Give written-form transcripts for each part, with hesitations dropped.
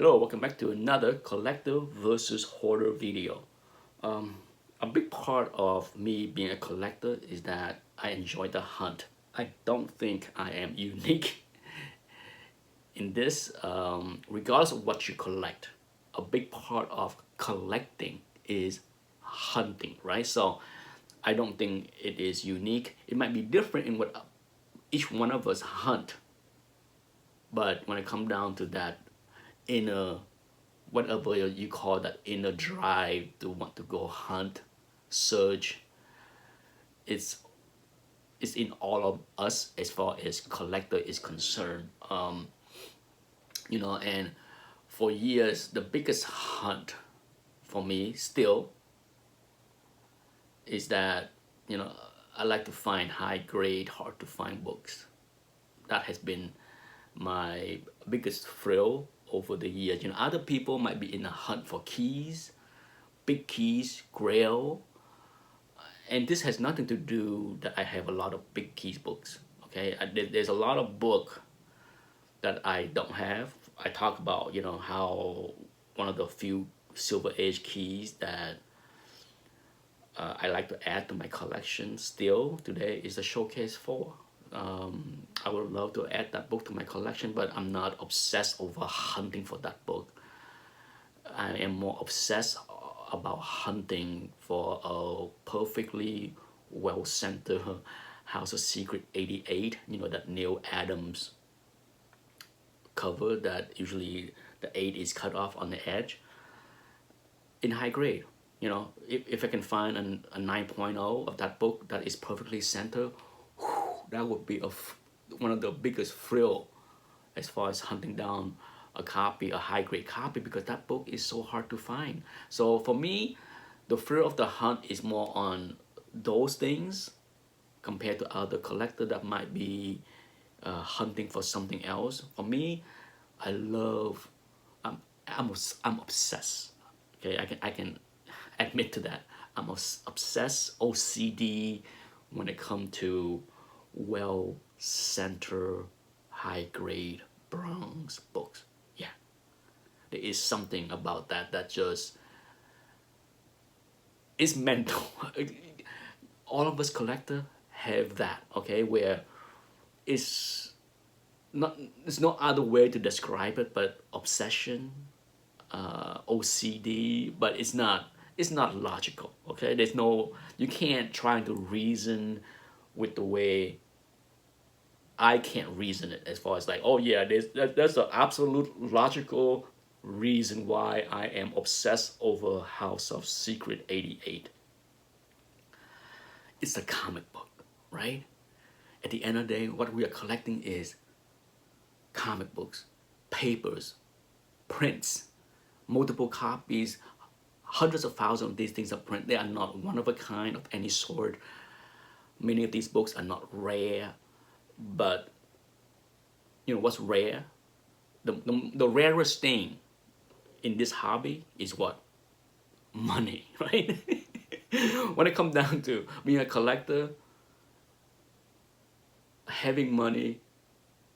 Hello, welcome back to another collector versus hoarder video. A big part of me being a collector is that I enjoy the hunt. I don't think I am unique in this. Regardless of what you collect, a big part of collecting is hunting, right? So I don't think it is unique. It might be different in what each one of us hunt, but when it comes down to that inner, whatever you call that inner drive to want to go hunt, search, it's it's in all of us as far as collector is concerned. And for years the biggest hunt for me still is that I like to find high grade, hard to find books. That has been my biggest thrill over the years. Other people might be in a hunt for keys, big keys, grail, and this has nothing to do that I have a lot of big keys books. Okay, there's a lot of book that I don't have. I talk about how one of the few Silver Age keys that I like to add to my collection still today is the Showcase 4. I would love to add that book to my collection, but I'm not obsessed over hunting for that book. I am more obsessed about hunting for a perfectly well-centered House of Secret 88, that Neil Adams cover that usually the 8 is cut off on the edge in high grade. If I can find a 9.0 of that book that is perfectly centered, that would be one of the biggest thrill as far as hunting down a copy, a high grade copy, because that book is so hard to find. So for me, the thrill of the hunt is more on those things compared to other collector that might be hunting for something else. For me, I love, I'm obsessed. Okay, I can admit to that. I'm obsessed, OCD, when it comes to well-centered, high-grade bronze books. Yeah, there is something about that just is mental. All of us collector have that, okay, where it's not, there's no other way to describe it but obsession, OCD, but it's not logical, okay? There's no, you can't try to reason with the way I can't reason it, as far as like, oh yeah, there's an absolute logical reason why I am obsessed over House of Secret 88. It's a comic book, right? At the end of the day, what we are collecting is comic books, papers, prints, multiple copies, hundreds of thousands of these things are print. They are not one of a kind of any sort. Many of these books are not rare, but what's rare? The rarest thing in this hobby is what? Money, right? When it comes down to being a collector, having money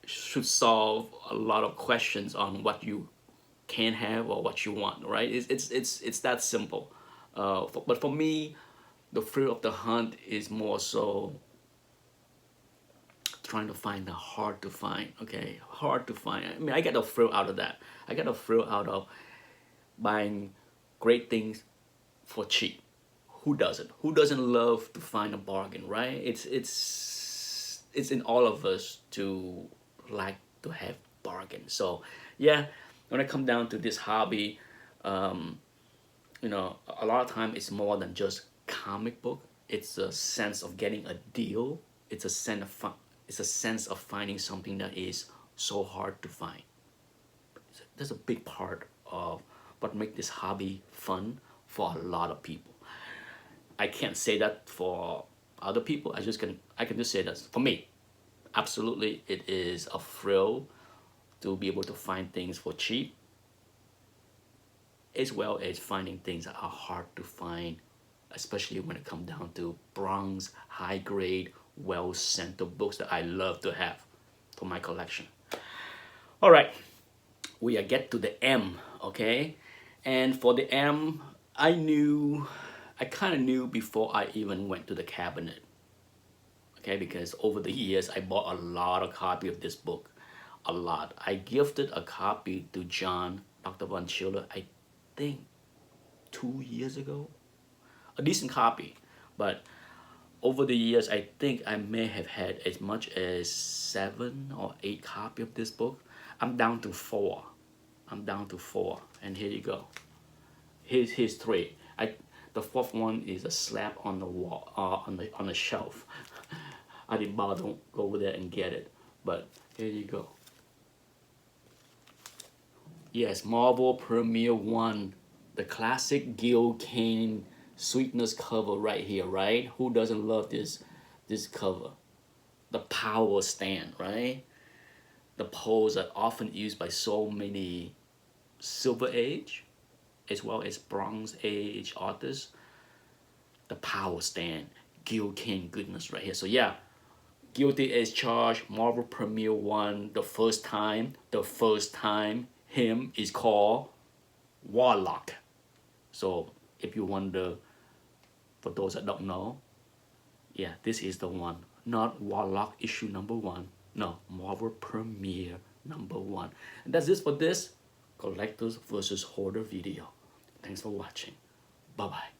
should solve a lot of questions on what you can have or what you want, right? It's that simple. But for me, the thrill of the hunt is more so trying to find the hard to find, okay? Hard to find. I mean, I get a thrill out of that. I get a thrill out of buying great things for cheap. Who doesn't? Who doesn't love to find a bargain, right? It's in all of us to like to have bargains. So yeah, when it comes down to this hobby, a lot of time it's more than just comic book. It's a sense of getting a deal. It's a sense of finding something that is so hard to find. That's a big part of what makes this hobby fun for a lot of people. I can't say that for other people. I can just say that for me, absolutely, it is a thrill to be able to find things for cheap, as well as finding things that are hard to find, especially when it comes down to bronze, high grade, well-centered books that I love to have for my collection. All right, we are get to the M, okay? And for the M, I kind of knew before I even went to the cabinet, okay? Because over the years, I bought a lot of copy of this book, a lot. I gifted a copy to John, Dr. Von Schiller, I think 2 years ago, a decent copy, but over the years, I think I may have had as much as 7 or 8 copies of this book. I'm down to 4. I'm down to 4, and here you go. Here's 3. The 4th one is a slap on the wall, on the shelf. I didn't bother to go over there and get it, but here you go. Yes, Marvel Premiere 1, the classic Gil Kane Sweetness cover right here, right? Who doesn't love this cover? The power stand, right? The pose are often used by so many Silver Age as well as Bronze Age artists. The power stand, Gil Kane goodness right here. So yeah, guilty as charged, Marvel Premiere 1, the first time him is called Warlock. So if you wonder, for those that don't know, yeah, this is the one. Not Warlock issue number 1. No, Marvel Premiere number 1. And that's it for this Collectors versus Hoarder video. Thanks for watching. Bye-bye.